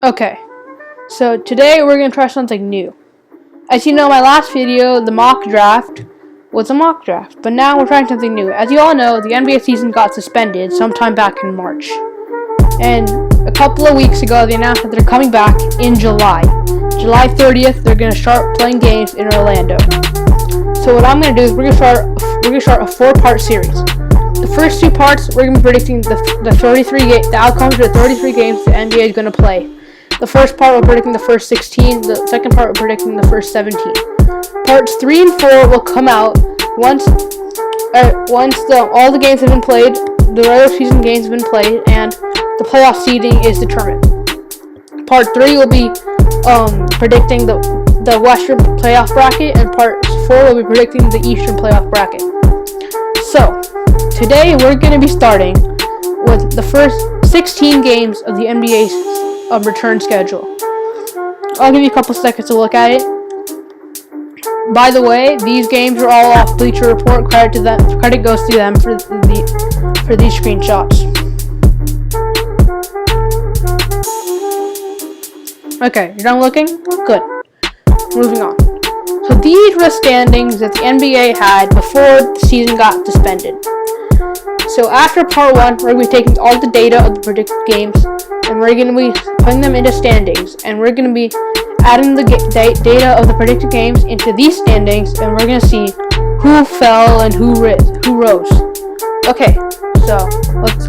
Okay, so today we're going to try something new. As you know, my last video, the mock draft, was a mock draft, but now we're trying something new. As you all know, the NBA season got suspended sometime back in March. And a couple of weeks ago, they announced that they're coming back in July. July 30th, they're going to start playing games in Orlando. So what I'm going to do is we're going to start a 4-part series. The first 2 parts, we're going to be predicting the outcomes of the 33 games the NBA is going to play. The first part, we're predicting the first 16. The second part, we're predicting the first 17. Parts 3 and 4 will come out once all the games have been played, the regular season games have been played, and the playoff seeding is determined. Part 3 will be predicting the Western playoff bracket, and Part 4 will be predicting the Eastern playoff bracket. So, today we're going to be starting with the first 16 games of the NBA's return schedule. I'll give you a couple seconds to look at it. By the way, these games are all off Bleacher Report. Credit goes to them for these screenshots. Okay, you're done looking? Good. Moving on. So these were the standings that the NBA had before the season got suspended. So after part 1, we're going to be taking all the data of the predicted games, and we're going to be putting them into standings, and we're going to be adding the data of the predicted games into these standings, and we're going to see who fell and who rose. Okay, so let's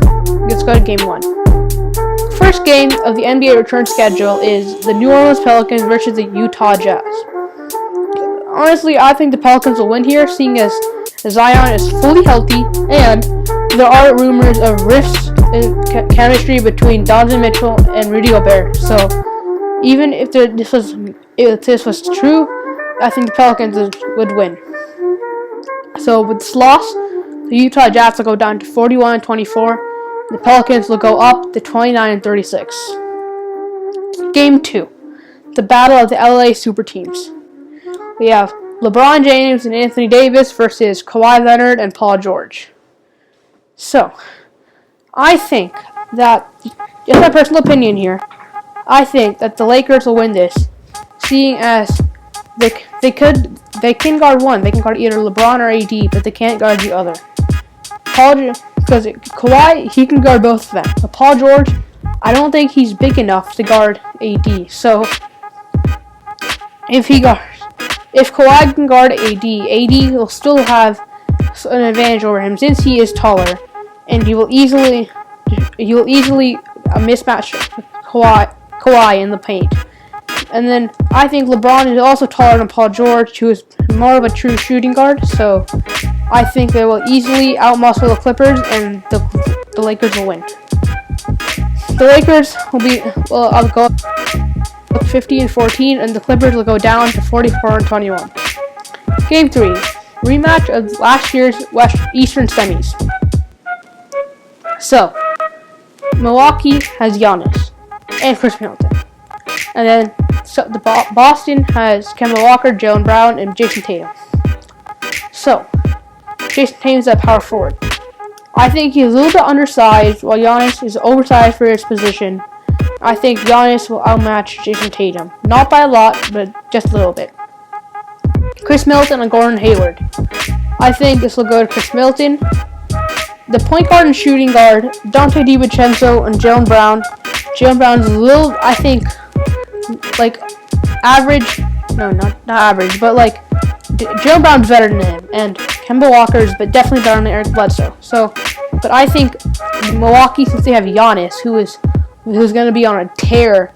go to game 1. The first game of the NBA return schedule is the New Orleans Pelicans versus the Utah Jazz. Honestly, I think the Pelicans will win here, seeing as Zion is fully healthy, and there are rumors of rifts in chemistry between Donovan Mitchell and Rudy Gobert. So, even if this was true, I think the Pelicans would win. So, with this loss, the Utah Jazz will go down to 41-24. The Pelicans will go up to 29-36. Game 2, the battle of the LA super teams. We have LeBron James and Anthony Davis versus Kawhi Leonard and Paul George. So, I think that, just my personal opinion here, I think that the Lakers will win this, seeing as they can guard one. They can guard either LeBron or AD, but they can't guard the other. Because Kawhi, he can guard both of them. But Paul George, I don't think he's big enough to guard AD. So, if Kawhi can guard AD will still have an advantage over him since he is taller, and he will easily mismatch Kawhi in the paint. And then I think LeBron is also taller than Paul George, who is more of a true shooting guard. So I think they will easily outmuscle the Clippers, and the Lakers will win. The Lakers will go up 50-14, and the Clippers will go down to 44-21. Game 3, rematch of last year's Eastern semis. So, Milwaukee has Giannis and Chris Middleton. And then Boston has Kemba Walker, Jaylen Brown, and Jason Tatum. So, Jason Tatum's at power forward. I think he's a little bit undersized, while Giannis is oversized for his position. I think Giannis will outmatch Jason Tatum. Not by a lot, but just a little bit. Chris Middleton and Gordon Hayward. I think this will go to Chris Middleton. The point guard and shooting guard, Dante DiVincenzo and Jaylen Brown. Jaylen Brown's a little, I think, like, average. No, not average, but like, Jaylen Brown's better than him. And Kemba Walker's but definitely better than Eric Bledsoe. So, but I think Milwaukee, since they have Giannis, who's going to be on a tear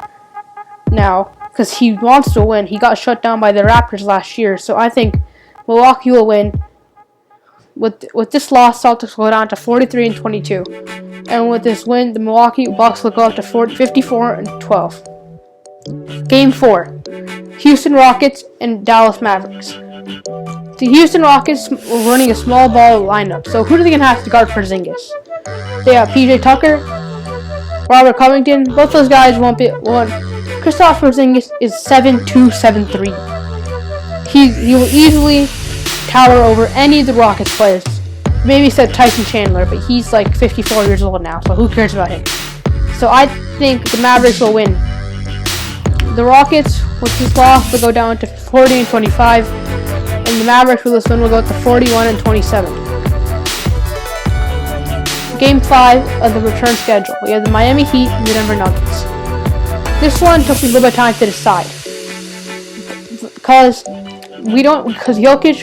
now, because he wants to win. He got shut down by the Raptors last year, so I think Milwaukee will win. With this loss, Celtics will go down to 43-22, and with this win, the Milwaukee Bucks will go up to 54-12. Game 4, Houston Rockets and Dallas Mavericks. The Houston Rockets were running a small ball lineup, so who are they going to have to guard Porzingis? They have PJ Tucker, Robert Covington. Both those guys won't be one. Kristaps Porzingis is 7'2", 7'3". He will easily tower over any of the Rockets players. Maybe except Tyson Chandler, but he's like 54 years old now, so who cares about him? So I think the Mavericks will win the Rockets with this loss will go down to 40-25, and the Mavericks with this win will go to 41-27. Game 5 of the return schedule. We have the Miami Heat and the Denver Nuggets. This one took me a little bit of time to decide. Because Jokic,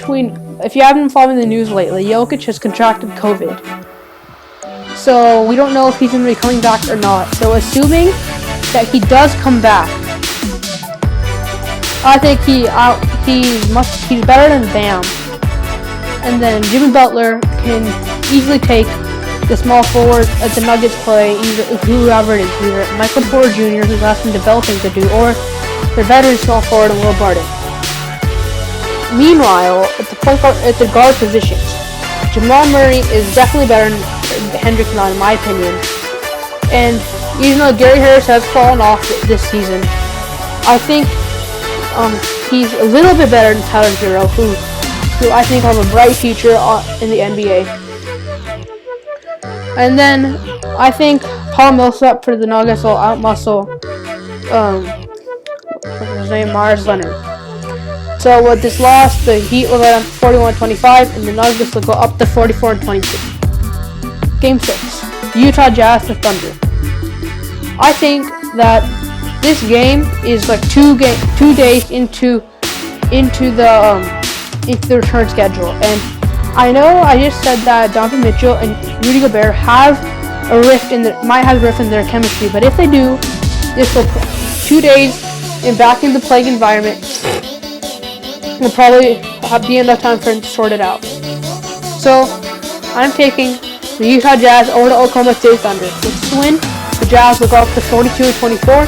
if you haven't been following the news lately, Jokic has contracted COVID. So we don't know if he's going to be coming back or not. So assuming that he does come back, I think he's better than Bam. And then Jimmy Butler can easily take the small forward as the Nuggets play, whoever it is, either Michael Porter Jr., who has some developing to do, or their veteran small forward and Will Barton. Meanwhile, at the guard positions, Jamal Murray is definitely better than Hendrick Nunn, in my opinion. And even though Gary Harris has fallen off this season, I think he's a little bit better than Tyler Hero, who I think has a bright future in the NBA. And then I think Paul Millsap for the Nuggets will outmuscle Myers Leonard. So with this loss, the Heat will go down to 41-25, and the Nuggets will go up to 44-22. Game 6, Utah Jazz to Thunder. I think that this game is like 2 days into the return schedule, and I know I just said that Donovan Mitchell and Rudy Gobert might have a rift in their chemistry, but if they do, this will 2 days back in the playing environment will probably be enough time for him to sort it out. So I'm taking the Utah Jazz over to Oklahoma City Thunder. With this win, the Jazz will go up to 42-24.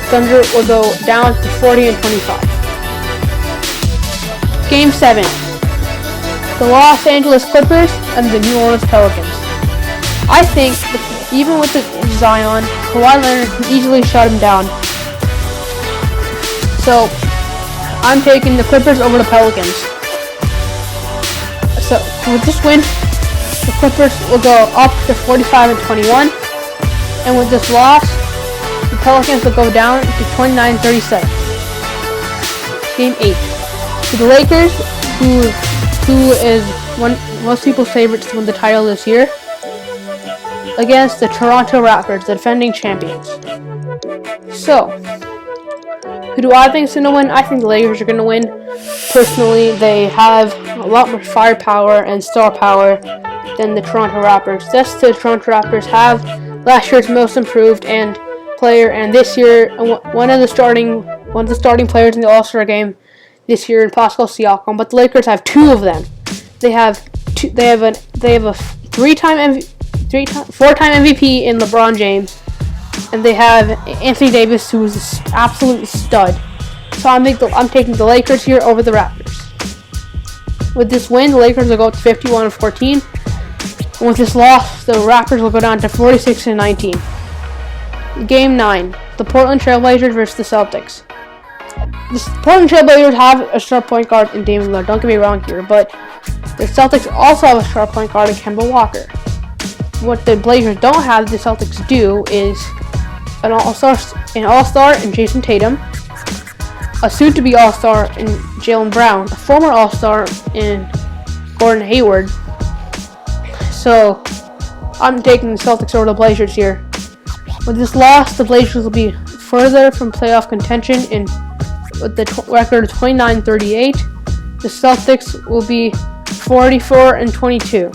Thunder will go down to 40-25. Game 7. The Los Angeles Clippers and the New Orleans Pelicans. I think even with the Zion, Kawhi Leonard can easily shut him down. So I'm taking the Clippers over the Pelicans. So with this win, the Clippers will go up to 45-21, and with this loss, the Pelicans will go down to 29-37. Game 8. So the Lakers, who is most people's favorites to win the title this year, against the Toronto Raptors, the defending champions. So, who do I think is going to win? I think the Lakers are going to win. Personally, they have a lot more firepower and star power than the Toronto Raptors. Thus, the Toronto Raptors have last year's most improved player, and this year one of the starting players in the All-Star game this year in Pascal Siakam. But the Lakers have 2 of them. They have a 4-time MVP in LeBron James, and they have Anthony Davis, who is an absolute stud. So I'm taking the Lakers here over the Raptors. With this win, the Lakers will go up to 51-14. And with this loss, the Raptors will go down to 46-19. Game 9, the Portland Trailblazers versus the Celtics. The Portland Trailblazers have a sharp point guard in Damian Lillard, don't get me wrong here, but the Celtics also have a sharp point guard in Kemba Walker. What the Blazers don't have, the Celtics do, is an all-star in Jason Tatum, a soon-to-be all-star in Jaylen Brown, a former all-star in Gordon Hayward. So I'm taking the Celtics over the Blazers here. With this loss, the Blazers will be further from playoff contention with the record of 29-38. The Celtics will be 44-22.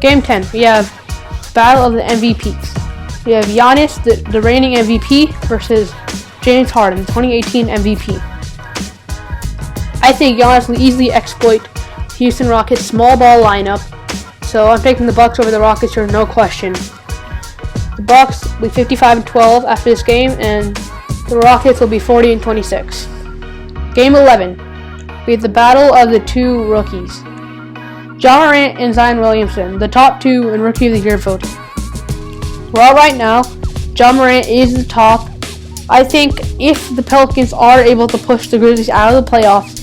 Game 10, we have Battle of the MVPs. We have Giannis, the reigning MVP, versus James Harden, 2018 MVP. I think Giannis will easily exploit Houston Rockets' small ball lineup, so I'm taking the Bucks over the Rockets here, no question. The Bucks will be 55-12 after this game, and the Rockets will be 40-26. Game 11, we have the battle of the 2 rookies. Ja Morant and Zion Williamson, the top 2 in Rookie of the Year voting. Well, right now, Ja Morant is the top. I think if the Pelicans are able to push the Grizzlies out of the playoffs,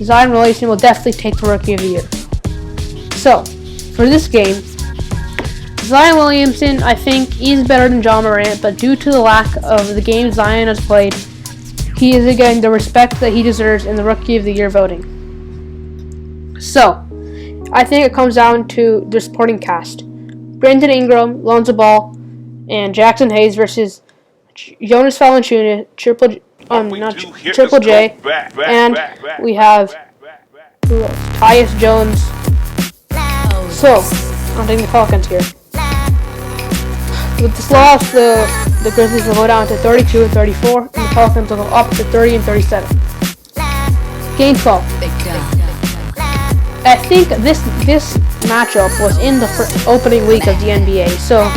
Zion Williamson will definitely take the Rookie of the Year. So, for this game, Zion Williamson, I think, is better than Ja Morant, but due to the lack of the games Zion has played, he isn't getting the respect that he deserves in the Rookie of the Year voting. So, I think it comes down to the supporting cast. Brandon Ingram, Lonzo Ball, and Jackson Hayes versus Jonas Valanciunas, Triple J, and we have Tyus Jones. So, I'm taking the Pelicans here. With this loss, the Grizzlies will go down to 32 and 34, and the Pelicans will go up to 30 and 37. Game 12. I think this matchup was in the opening week of the NBA, so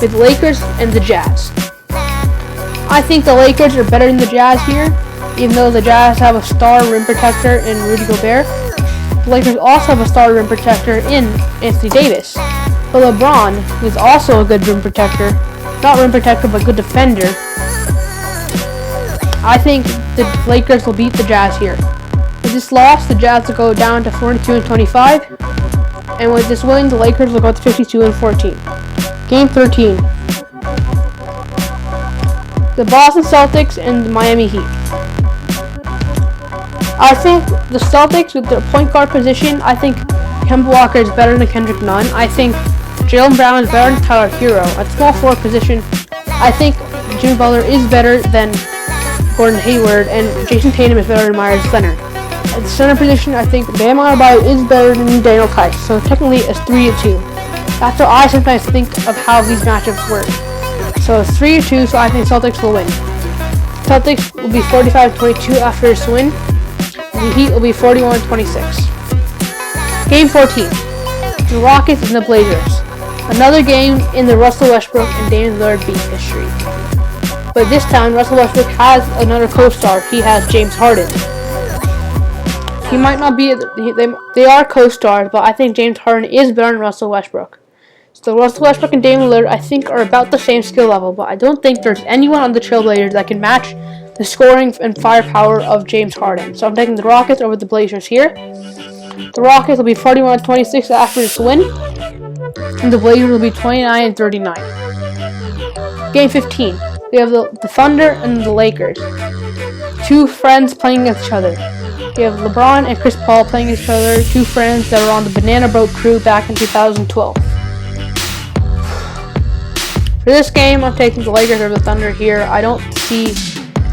with the Lakers and the Jazz. I think the Lakers are better than the Jazz here, even though the Jazz have a star rim protector in Rudy Gobert. The Lakers also have a star rim protector in Anthony Davis. But LeBron, who's also a good rim protector, not rim protector but good defender, I think the Lakers will beat the Jazz here. With this loss, the Jazz will go down to 42 and 25, and with this win, the Lakers will go to 52 and 14. Game 13. The Boston Celtics and the Miami Heat. I think the Celtics, with their point guard position, I think Kemba Walker is better than Kendrick Nunn. I think Jaylen Brown is better than Tyler Hero. At small forward position, I think Jimmy Butler is better than Gordon Hayward, and Jason Tatum is better than Myers Leonard. At the center position, I think Bam Adebayo is better than Daniel Tice, so technically it's 3-2. That's how I sometimes think of how these matchups work. So it's 3-2, so I think Celtics will win. Celtics will be 45-22 after this win. The Heat will be 41-26. Game 14. The Rockets and the Blazers. Another game in the Russell Westbrook and Damian Lillard beef history. But this time, Russell Westbrook has another co-star. He has James Harden. He might not be, they are co-stars, but I think James Harden is better than Russell Westbrook. So Russell Westbrook and Damian Lillard, I think, are about the same skill level, but I don't think there's anyone on the Trailblazers that can match the scoring and firepower of James Harden. So I'm taking the Rockets over the Blazers here. The Rockets will be 41-26 after this win, and the Blazers will be 29-39. Game 15. We have the Thunder and the Lakers. Two friends playing against each other. We have LeBron and Chris Paul playing against each other, two friends that were on the Banana Boat crew back in 2012. For this game, I'm taking the Lakers over the Thunder here. I don't see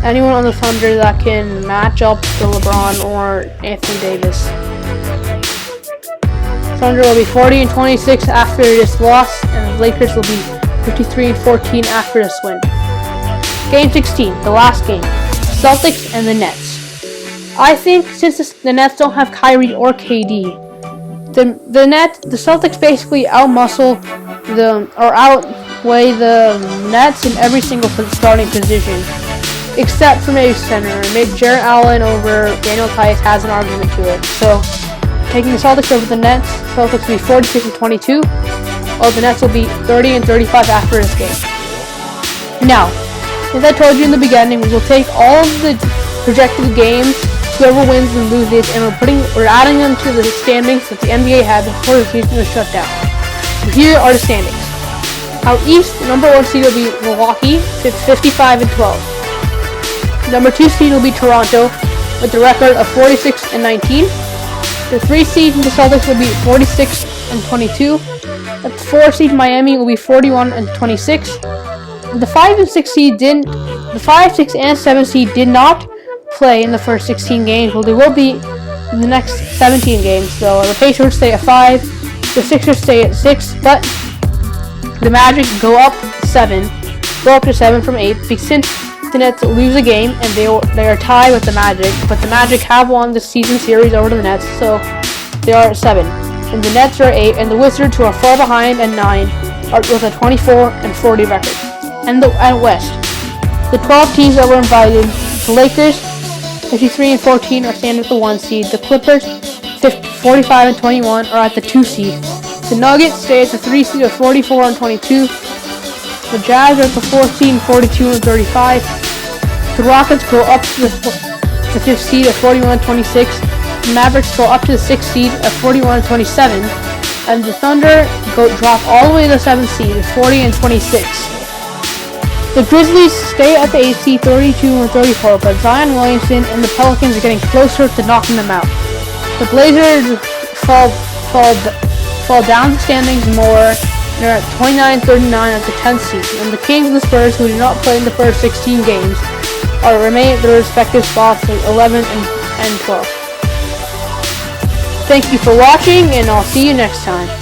anyone on the Thunder that can match up to LeBron or Anthony Davis. Thunder will be 40-26 after this loss, and the Lakers will be 53-14 after this win. Game 16, the last game. Celtics and the Nets. I think since the Nets don't have Kyrie or KD, the Celtics basically outweigh the Nets in every single starting position, except for maybe center. Maybe Jarrett Allen over Daniel Tice has an argument to it. So, taking the Celtics over the Nets, Celtics will be 46-22, while the Nets will be 30-35 after this game. Now, as I told you in the beginning, we will take all of the projected games, whoever wins and loses, and we're adding them to the standings that the NBA had before the season was shut down. So here are the standings. Out East, the number 1 seed will be Milwaukee, 55-12. Number 2 seed will be Toronto, with a record of 46-19. The 3 seed, the Celtics, will be 46-22. At the 4 seed, Miami will be 41-26. The 5 and 6 seed the 5, 6, and 7 seed did not play in the first 16 games. Well, they will be in the next 17 games. So the Pacers stay at 5, the Sixers stay at 6, but the Magic go up to 7 from 8, because since the Nets lose a game and they are tied with the Magic, but the Magic have won the season series over the Nets, so they are at 7. And the Nets are 8, and the Wizards, who are far behind at 9, are with a 24-40 record. And West, the 12 teams that were invited, the Lakers, 53-14, are standing at the 1 seed. The Clippers, 45-21, are at the 2 seed. The Nuggets stay at the 3 seed of 44-22. The Jazz are at the 4th seed, 42-35. The Rockets go up to the 5th seed at 41-26. The Mavericks go up to the 6th seed at 41-27. And the Thunder drop all the way to the 7th seed at 40-26. The Grizzlies stay at the 8th seed 32 and 34, but Zion Williamson and the Pelicans are getting closer to knocking them out. The Blazers fall down the standings more. They're at 29-39 at the 10th seed, and the Kings and the Spurs, who did not play in the first 16 games, remain at their respective spots at 11 and 12. Thank you for watching, and I'll see you next time.